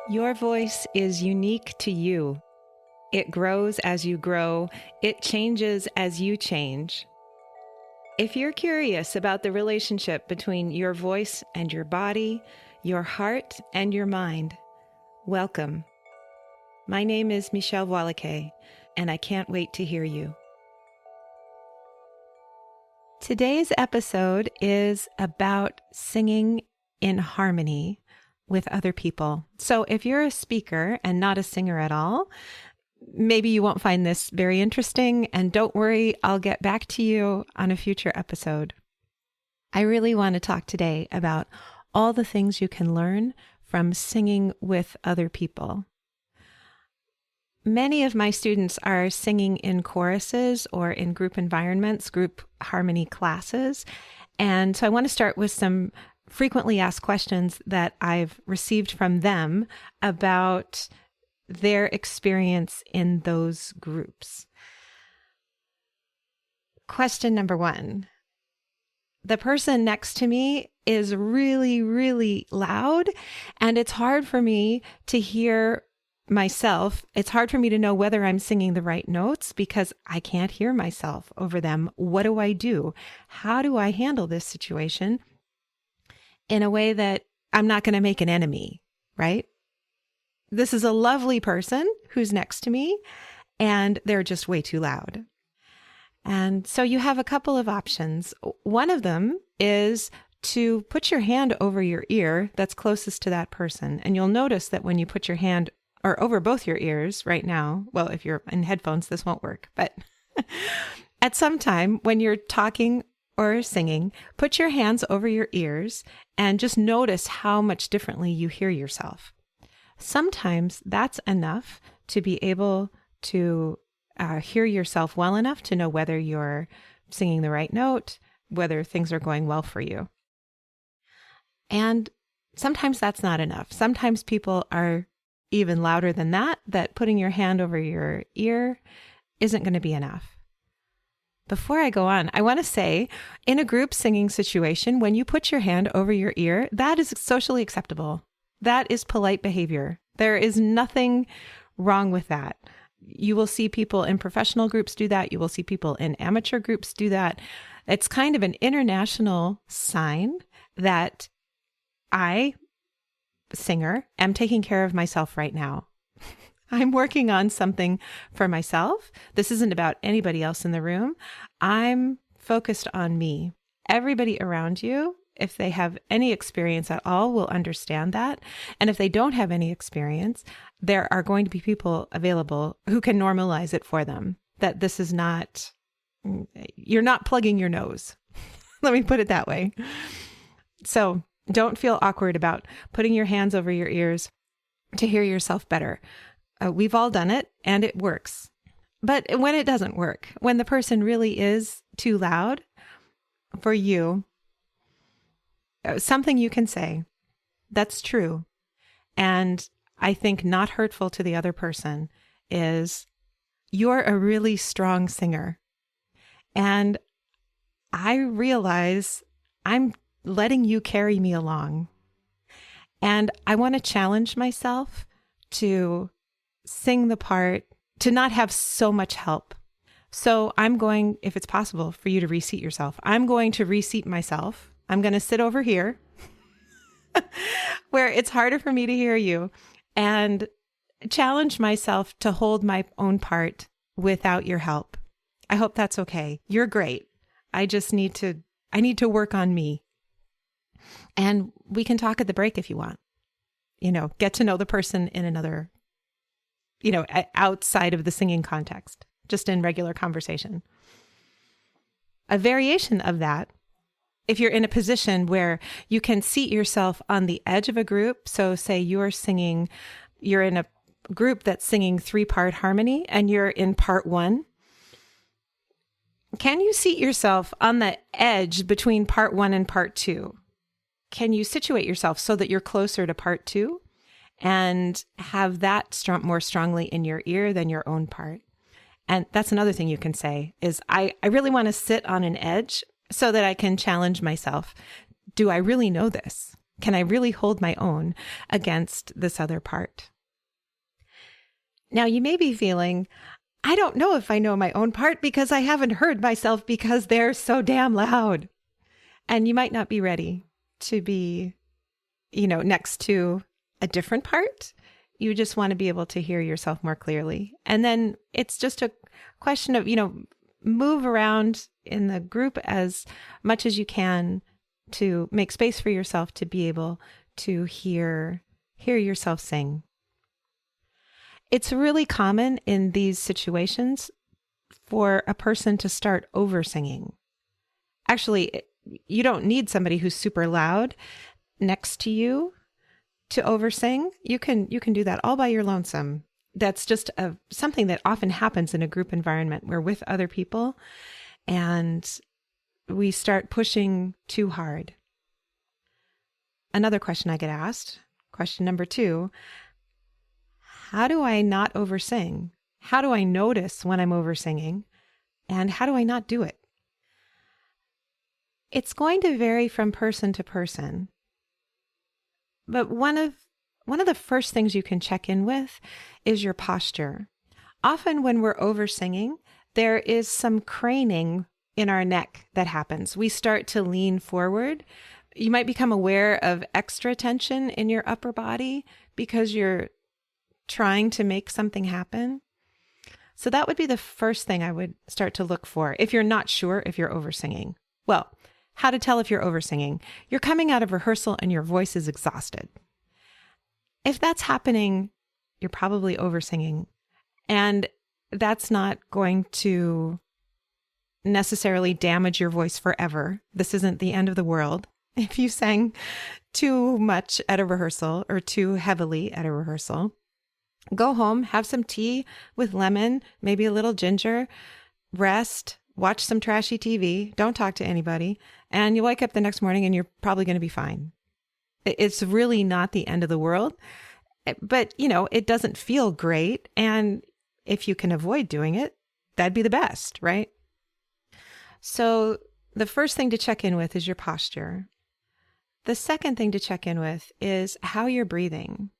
Your voice is unique to you. It grows as you grow. It changes as you change. If you're curious about the relationship between your voice and your body, your heart and your mind, welcome. My name is Michèle Voillequé, and I can't wait to hear you. Today's episode is about singing in harmony with other people. So if you're a speaker and not a singer at all, maybe you won't find this very interesting, and don't worry, I'll get back to you on a future episode. I really want to talk today about all the things you can learn from singing with other people. Many of my students are singing in choruses or in group environments, group harmony classes. And so I want to start with some frequently asked questions that I've received from them about their experience in those groups. Question number one. The person next to me is really, really loud, and it's hard for me to hear myself. It's hard for me to know whether I'm singing the right notes because I can't hear myself over them. What do I do? How do I handle this situation in a way that I'm not going to make an enemy, right? This is a lovely person who's next to me, and they're just way too loud. And so you have a couple of options. One of them is to put your hand over your ear that's closest to that person. And you'll notice that when you put your hand or over both your ears right now, well, if you're in headphones, this won't work, but at some time when you're talking or singing, put your hands over your ears and just notice how much differently you hear yourself. Sometimes that's enough to be able to hear yourself well enough to know whether you're singing the right note, whether things are going well for you. And sometimes that's not enough. Sometimes people are even louder than that putting your hand over your ear isn't going to be enough. Before I go on, I want to say, in a group singing situation, when you put your hand over your ear, that is socially acceptable. That is polite behavior. There is nothing wrong with that. You will see people in professional groups do that. You will see people in amateur groups do that. It's kind of an international sign that I, singer, am taking care of myself right now. I'm working on something for myself. This isn't about anybody else in the room. I'm focused on me. Everybody around you, if they have any experience at all, will understand that. And if they don't have any experience, there are going to be people available who can normalize it for them. That this is not, you're not plugging your nose. Let me put it that way. So don't feel awkward about putting your hands over your ears to hear yourself better. We've all done it, and it works. But when it doesn't work, when the person really is too loud for you, something you can say that's true, and I think not hurtful to the other person, is you're a really strong singer. And I realize I'm letting you carry me along. And I want to challenge myself to sing the part, to not have so much help. So I'm going, if it's possible for you to reseat yourself, I'm going to reseat myself. I'm going to sit over here where it's harder for me to hear you and challenge myself to hold my own part without your help. I hope that's okay. You're great. I need to work on me. And we can talk at the break if you want. Get to know the person in another, outside of the singing context, just in regular conversation. A variation of that, if you're in a position where you can seat yourself on the edge of a group, so say you're in a group that's singing 3-part harmony and you're in part 1, can you seat yourself on the edge between part 1 and part 2? Can you situate yourself so that you're closer to part 2 and have that more strongly in your ear than your own part? And that's another thing you can say is, I really want to sit on an edge so that I can challenge myself. Do I really know this? Can I really hold my own against this other part? Now, you may be feeling, I don't know if I know my own part because I haven't heard myself because they're so damn loud. And you might not be ready to be, next to a different part. You just want to be able to hear yourself more clearly. And then it's just a question of, move around in the group as much as you can to make space for yourself to be able to hear yourself sing. It's really common in these situations for a person to start over singing. Actually, you don't need somebody who's super loud next to you to over sing. You can do that all by your lonesome. That's just something that often happens in a group environment. We're with other people and we start pushing too hard. Another question I get asked, question number 2, how do I not oversing? How do I notice when I'm oversinging? And how do I not do it? It's going to vary from person to person. But one of the first things you can check in with is your posture. Often when we're oversinging, there is some craning in our neck that happens. We start to lean forward. You might become aware of extra tension in your upper body because you're trying to make something happen. So that would be the first thing I would start to look for if you're not sure if you're oversinging. Well, how to tell if you're oversinging? You're coming out of rehearsal and your voice is exhausted. If that's happening, you're probably oversinging. And that's not going to necessarily damage your voice forever. This isn't the end of the world. If you sang too much at a rehearsal or too heavily at a rehearsal, go home, have some tea with lemon, maybe a little ginger, rest, watch some trashy TV, don't talk to anybody, and you wake up the next morning and you're probably going to be fine. It's really not the end of the world, but it doesn't feel great. And if you can avoid doing it, that'd be the best, right? So the first thing to check in with is your posture. The second thing to check in with is how you're breathing.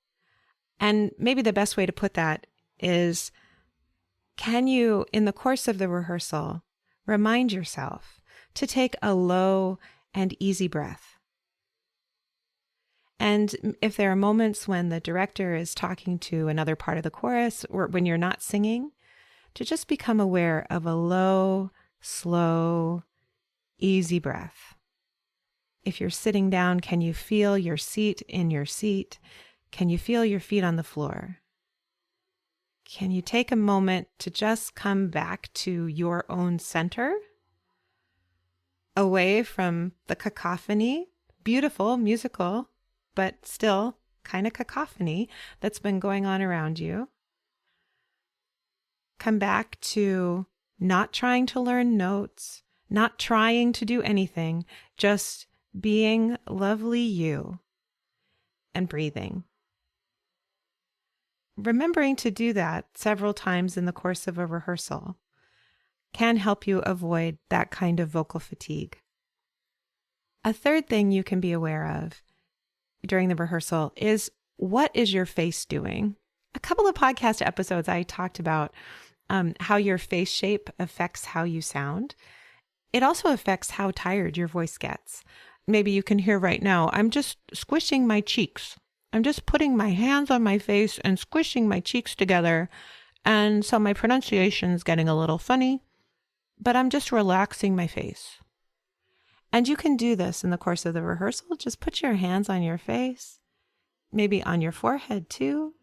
And maybe the best way to put that is, can you, in the course of the rehearsal, remind yourself to take a low and easy breath? And if there are moments when the director is talking to another part of the chorus or when you're not singing, to just become aware of a low, slow, easy breath. If you're sitting down, can you feel your seat in your seat? Can you feel your feet on the floor? Can you take a moment to just come back to your own center? Away from the cacophony, beautiful, musical, but still kind of cacophony that's been going on around you. Come back to not trying to learn notes, not trying to do anything, just being lovely you and breathing. Remembering to do that several times in the course of a rehearsal can help you avoid that kind of vocal fatigue. A third thing you can be aware of during the rehearsal is, what is your face doing? A couple of podcast episodes I talked about how your face shape affects how you sound. It also affects how tired your voice gets. Maybe you can hear right now, I'm just squishing my cheeks. I'm just putting my hands on my face and squishing my cheeks together. And so my pronunciation's getting a little funny, but I'm just relaxing my face. And you can do this in the course of the rehearsal. Just put your hands on your face, maybe on your forehead too.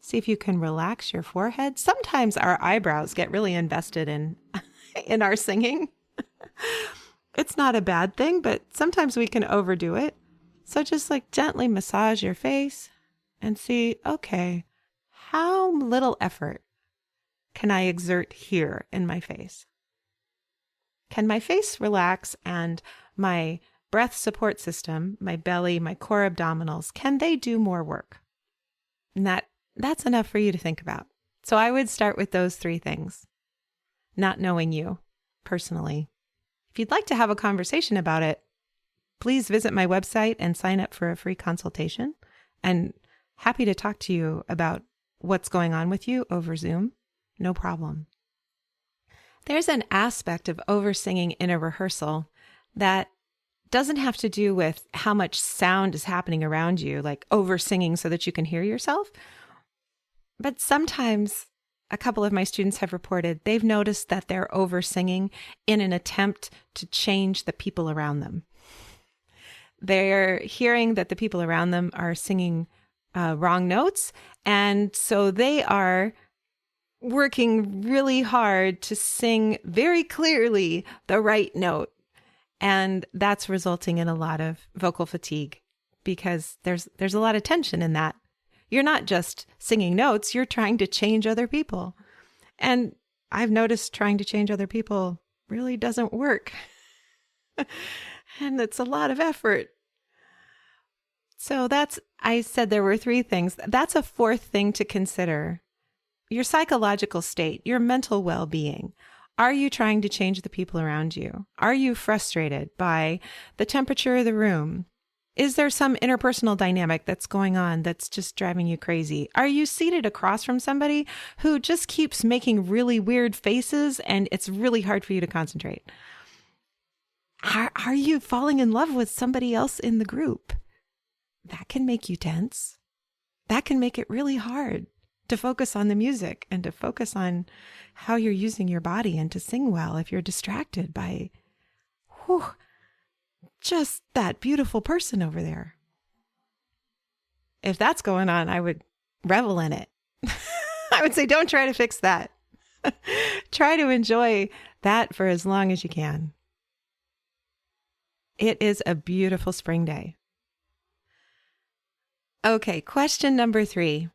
See if you can relax your forehead. Sometimes our eyebrows get really invested in our singing. It's not a bad thing, but sometimes we can overdo it. So just gently massage your face and see, okay, how little effort can I exert here in my face? Can my face relax and my breath support system, my belly, my core abdominals, can they do more work? And that's enough for you to think about. So I would start with those 3 things. Not knowing you personally. If you'd like to have a conversation about it, please visit my website and sign up for a free consultation. And happy to talk to you about what's going on with you over Zoom. No problem. There's an aspect of over-singing in a rehearsal that doesn't have to do with how much sound is happening around you, like over-singing so that you can hear yourself. But sometimes a couple of my students have reported they've noticed that they're over-singing in an attempt to change the people around them. They're hearing that the people around them are singing wrong notes, and so they are working really hard to sing very clearly the right note. And that's resulting in a lot of vocal fatigue because there's a lot of tension in that. You're not just singing notes, you're trying to change other people. And I've noticed trying to change other people really doesn't work. And it's a lot of effort. So I said there were 3 things. That's a 4th thing to consider. Your psychological state, your mental well-being. Are you trying to change the people around you? Are you frustrated by the temperature of the room? Is there some interpersonal dynamic that's going on that's just driving you crazy? Are you seated across from somebody who just keeps making really weird faces and it's really hard for you to concentrate? Are you falling in love with somebody else in the group? That can make you tense. That can make it really hard to focus on the music and to focus on how you're using your body and to sing well if you're distracted by just that beautiful person over there. If that's going on, I would revel in it. I would say, don't try to fix that. Try to enjoy that for as long as you can. It is a beautiful spring day. Okay, question number 3.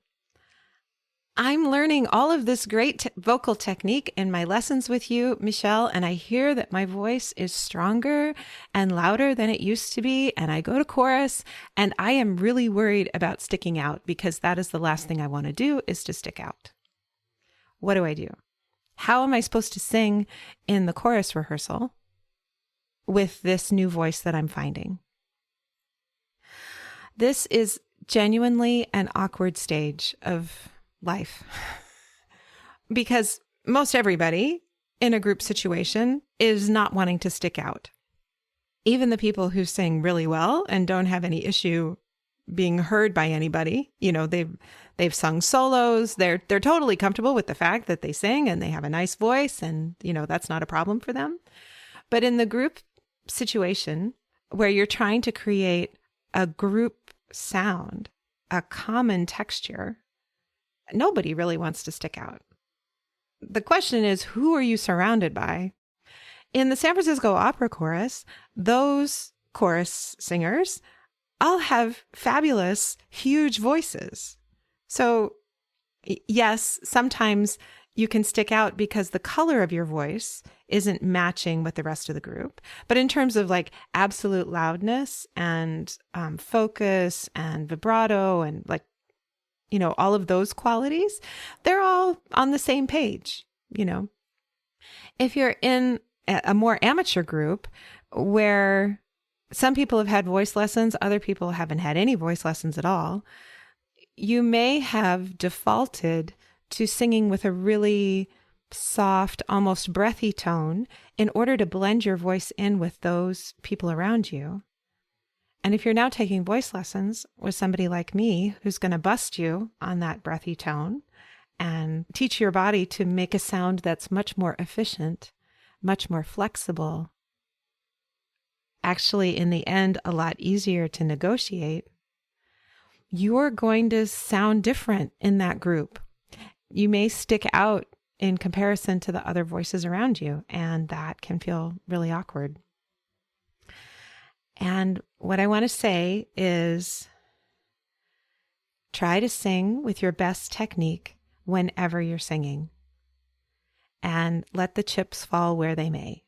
I'm learning all of this great vocal technique in my lessons with you, Michèle, and I hear that my voice is stronger and louder than it used to be, and I go to chorus, and I am really worried about sticking out because that is the last thing I want to do is to stick out. What do I do? How am I supposed to sing in the chorus rehearsal with this new voice that I'm finding? This is genuinely an awkward stage of life because most everybody in a group situation is not wanting to stick out. Even the people who sing really well and don't have any issue being heard by anybody, they've sung solos, they're totally comfortable with the fact that they sing and they have a nice voice and that's not a problem for them. But in the group situation where you're trying to create a group sound, a common texture, nobody really wants to stick out. The question is, who are you surrounded by? In the San Francisco Opera Chorus, those chorus singers all have fabulous, huge voices. So yes, sometimes you can stick out because the color of your voice isn't matching with the rest of the group. But in terms of like absolute loudness and focus and vibrato and all of those qualities, they're all on the same page, If you're in a more amateur group where some people have had voice lessons, other people haven't had any voice lessons at all, you may have defaulted to singing with a really soft, almost breathy tone in order to blend your voice in with those people around you. And if you're now taking voice lessons with somebody like me who's going to bust you on that breathy tone and teach your body to make a sound that's much more efficient, much more flexible, actually in the end a lot easier to negotiate, you're going to sound different in that group. You may stick out in comparison to the other voices around you, and that can feel really awkward. And what I want to say is try to sing with your best technique whenever you're singing, and let the chips fall where they may.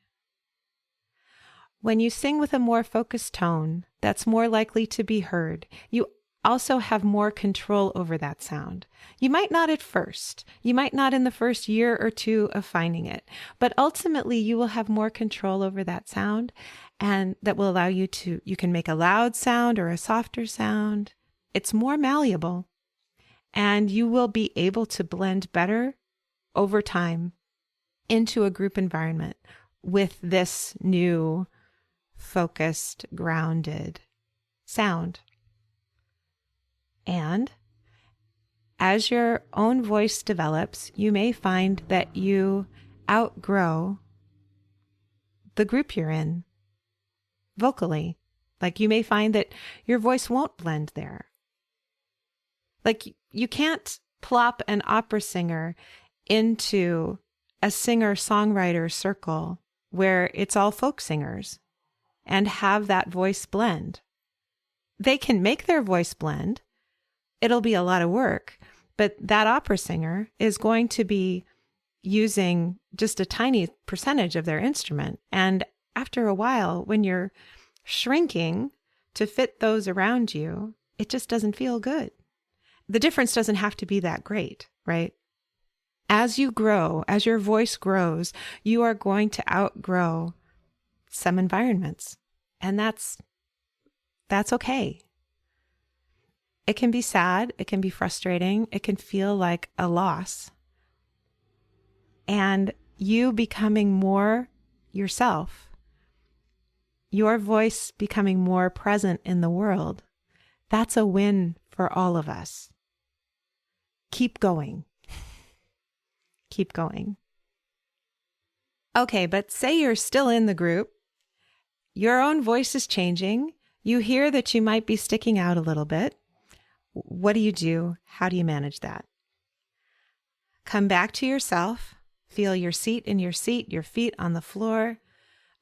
When you sing with a more focused tone that's more likely to be heard, you also have more control over that sound. You might not at first. You might not in the first year or two of finding it, but ultimately you will have more control over that sound, and that will allow you can make a loud sound or a softer sound. It's more malleable, and you will be able to blend better over time into a group environment with this new focused, grounded sound. And as your own voice develops, you may find that you outgrow the group you're in vocally. Like you may find that your voice won't blend there. Like you can't plop an opera singer into a singer-songwriter circle where it's all folk singers and have that voice blend. They can make their voice blend. It'll be a lot of work, but that opera singer is going to be using just a tiny percentage of their instrument. And after a while, when you're shrinking to fit those around you, it just doesn't feel good. The difference doesn't have to be that great, right? As you grow, as your voice grows, you are going to outgrow some environments. And that's okay. It can be sad. It can be frustrating. It can feel like a loss. And you becoming more yourself, your voice becoming more present in the world, that's a win for all of us. Keep going. Keep going. Okay, but say you're still in the group. Your own voice is changing. You hear that you might be sticking out a little bit. What do you do? How do you manage that? Come back to yourself. Feel your seat in your seat, your feet on the floor.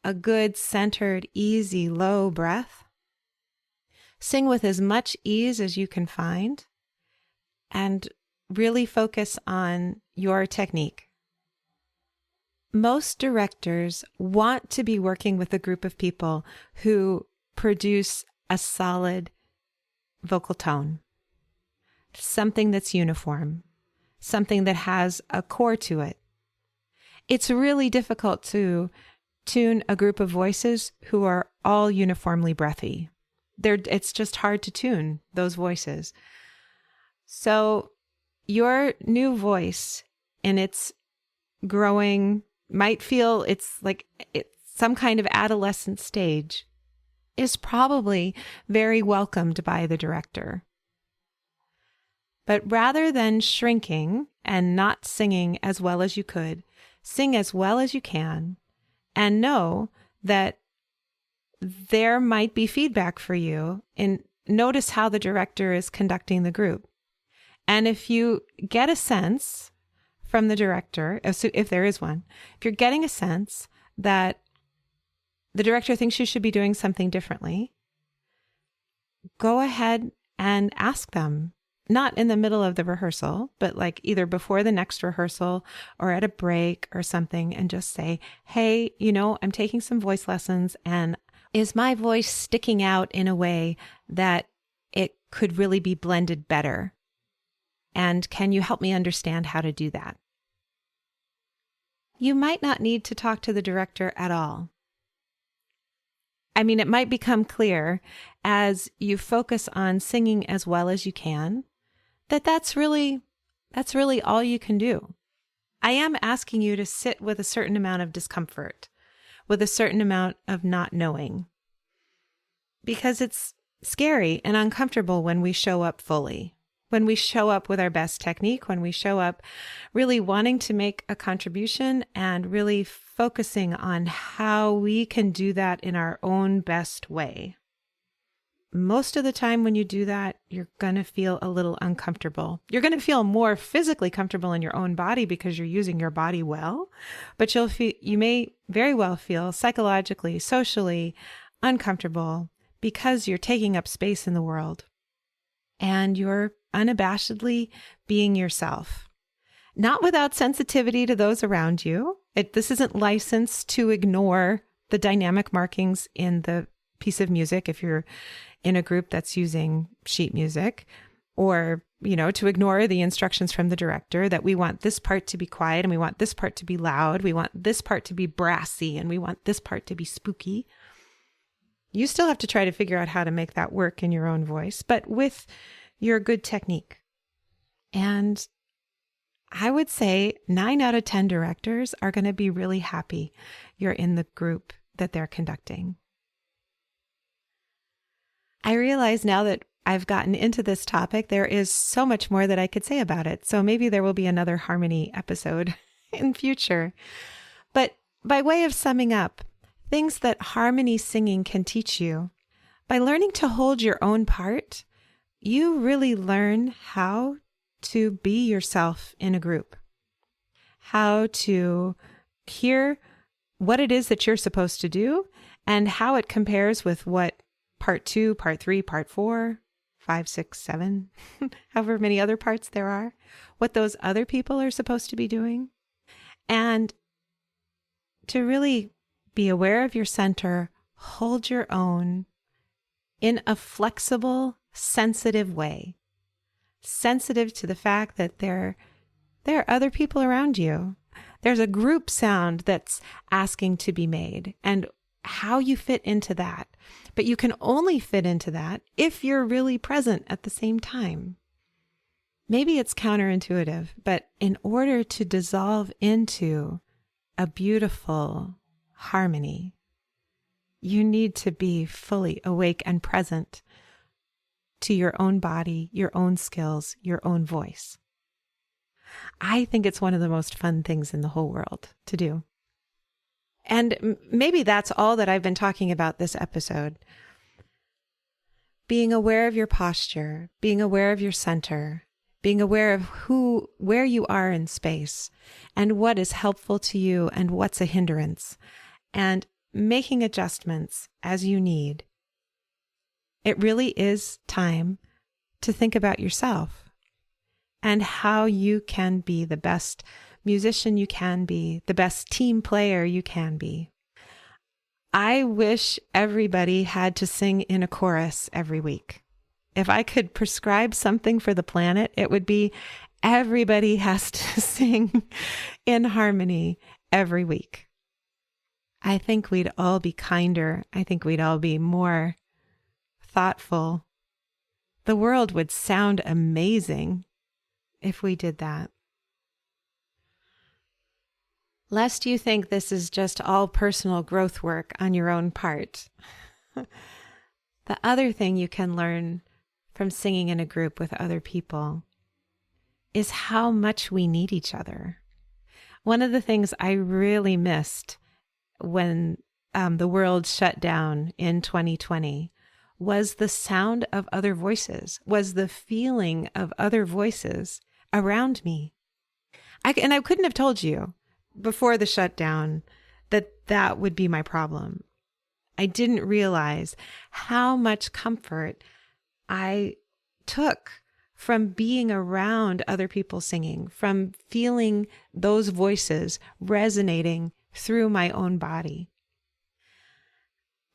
A good, centered, easy, low breath. Sing with as much ease as you can find. And really focus on your technique. Most directors want to be working with a group of people who produce a solid vocal tone, something that's uniform, something that has a core to it. It's really difficult to tune a group of voices who are all uniformly breathy. It's just hard to tune those voices. So your new voice in its growing might feel it's some kind of adolescent stage is probably very welcomed by the director. But rather than shrinking and not singing as well as you could, sing as well as you can and know that there might be feedback for you, and notice how the director is conducting the group. And if you get a sense from the director, if there is one, if you're getting a sense that the director thinks you should be doing something differently, go ahead and ask them, not in the middle of the rehearsal, but like either before the next rehearsal or at a break or something, and just say, hey, I'm taking some voice lessons, and is my voice sticking out in a way that it could really be blended better? And can you help me understand how to do that? You might not need to talk to the director at all. I mean, it might become clear as you focus on singing as well as you can, that's really all you can do. I am asking you to sit with a certain amount of discomfort, with a certain amount of not knowing, because it's scary and uncomfortable when we show up fully. When we show up with our best technique, when we show up really wanting to make a contribution and really focusing on how we can do that in our own best way. Most of the time when you do that, you're going to feel a little uncomfortable. You're going to feel more physically comfortable in your own body because you're using your body well, but you may very well feel psychologically, socially uncomfortable because you're taking up space in the world and you're unabashedly being yourself, not without sensitivity to those around you. This isn't licensed to ignore the dynamic markings in the piece of music if you're in a group that's using sheet music, or, to ignore the instructions from the director that we want this part to be quiet and we want this part to be loud. We want this part to be brassy and we want this part to be spooky. You still have to try to figure out how to make that work in your own voice, but with your good technique. And I would say 9 out of 10 directors are going to be really happy you're in the group that they're conducting. I realize now that I've gotten into this topic, there is so much more that I could say about it. So maybe there will be another harmony episode in future. But by way of summing up, things that harmony singing can teach you, by learning to hold your own part, you really learn how to be yourself in a group, how to hear what it is that you're supposed to do and how it compares with what part 2, part 3, part 4, 5, 6, 7, however many other parts there are, what those other people are supposed to be doing, and to really be aware of your center, hold your own in a flexible, sensitive way, sensitive to the fact that there are other people around you. There's a group sound that's asking to be made, and how you fit into that. But you can only fit into that if you're really present at the same time. Maybe it's counterintuitive, but in order to dissolve into a beautiful harmony, you need to be fully awake and present to your own body, your own skills, your own voice. I think it's one of the most fun things in the whole world to do. And maybe that's all that I've been talking about this episode. Being aware of your posture, being aware of your center, being aware of where you are in space and what is helpful to you and what's a hindrance, and making adjustments as you need. It really is time to think about yourself and how you can be the best musician you can be, the best team player you can be. I wish everybody had to sing in a chorus every week. If I could prescribe something for the planet, it would be everybody has to sing in harmony every week. I think we'd all be kinder. I think we'd all be more thoughtful. The world would sound amazing if we did that. Lest you think this is just all personal growth work on your own part. The other thing you can learn from singing in a group with other people is how much we need each other. One of the things I really missed when the world shut down in 2020 was the sound of other voices, was the feeling of other voices around me. I couldn't have told you before the shutdown that would be my problem. I didn't realize how much comfort I took from being around other people singing, from feeling those voices resonating through my own body.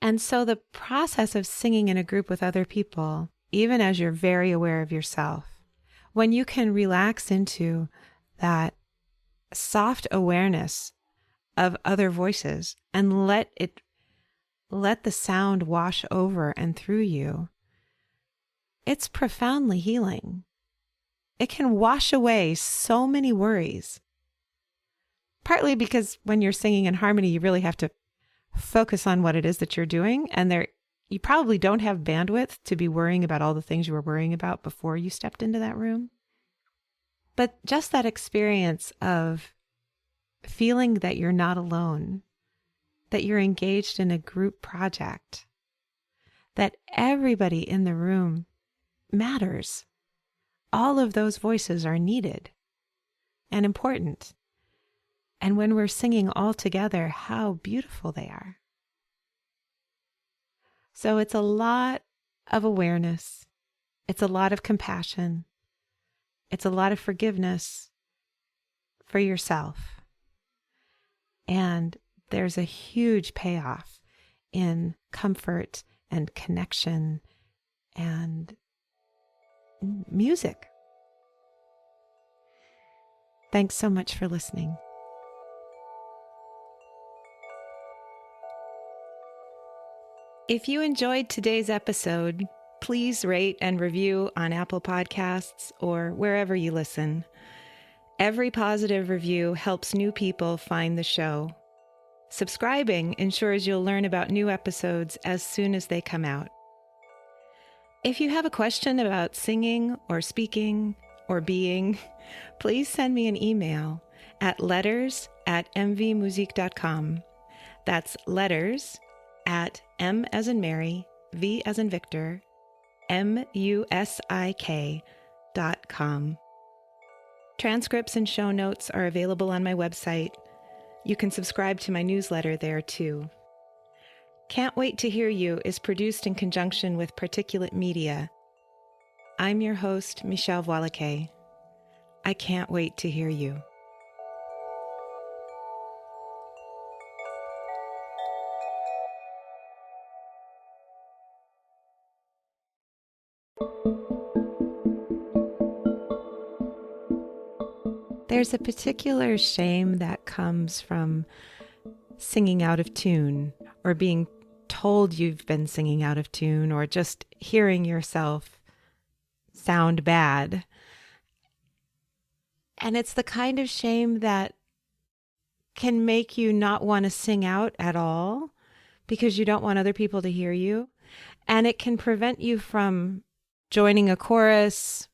And so the process of singing in a group with other people, even as you're very aware of yourself, when you can relax into that soft awareness of other voices and let the sound wash over and through you, it's profoundly healing. It can wash away so many worries. Partly because when you're singing in harmony, you really have to focus on what it is that you're doing, and you probably don't have bandwidth to be worrying about all the things you were worrying about before you stepped into that room. But just that experience of feeling that you're not alone, that you're engaged in a group project, that everybody in the room matters. All of those voices are needed and important. And when we're singing all together, how beautiful they are. So it's a lot of awareness. It's a lot of compassion. It's a lot of forgiveness for yourself. And there's a huge payoff in comfort and connection and music. Thanks so much for listening. If you enjoyed today's episode, please rate and review on Apple Podcasts or wherever you listen. Every positive review helps new people find the show. Subscribing ensures you'll learn about new episodes as soon as they come out. If you have a question about singing or speaking or being, please send me an email at letters@mvmusique.com. That's letters at M as in Mary, V as in Victor, MUSIK.com. Transcripts and show notes are available on my website. You can subscribe to my newsletter there too. Can't Wait to Hear You is produced in conjunction with Particulate Media. I'm your host, Michèle Voillequé. I can't wait to hear you. There's a particular shame that comes from singing out of tune, or being told you've been singing out of tune, or just hearing yourself sound bad. And it's the kind of shame that can make you not want to sing out at all because you don't want other people to hear you. And it can prevent you from joining a chorus,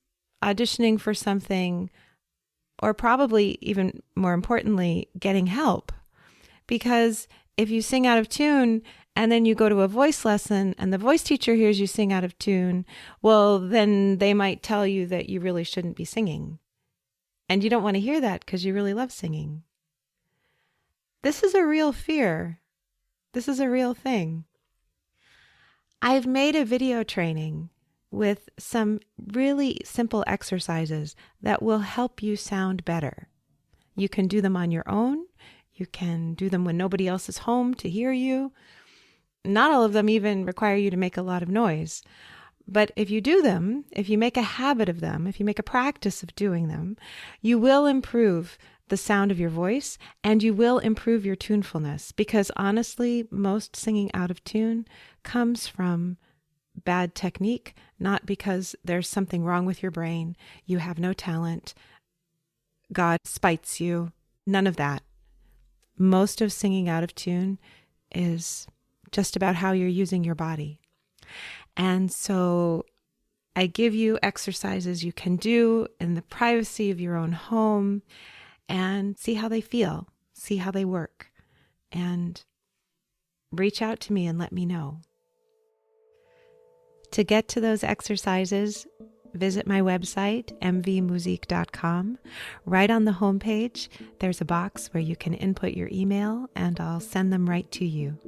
auditioning for something, or probably even more importantly, getting help. Because if you sing out of tune and then you go to a voice lesson and the voice teacher hears you sing out of tune, well, then they might tell you that you really shouldn't be singing. And you don't want to hear that because you really love singing. This is a real fear. This is a real thing. I've made a video training with some really simple exercises that will help you sound better. You can do them on your own. You can do them when nobody else is home to hear you. Not all of them even require you to make a lot of noise. But if you do them, if you make a habit of them, if you make a practice of doing them, you will improve the sound of your voice and you will improve your tunefulness. Because honestly, most singing out of tune comes from bad technique, not because there's something wrong with your brain. You have no talent. God spites you. None of that. Most of singing out of tune is just about how you're using your body. And so I give you exercises you can do in the privacy of your own home and see how they feel, see how they work, and reach out to me and let me know. To get to those exercises, visit my website, mvmusique.com. Right on the homepage, there's a box where you can input your email and I'll send them right to you.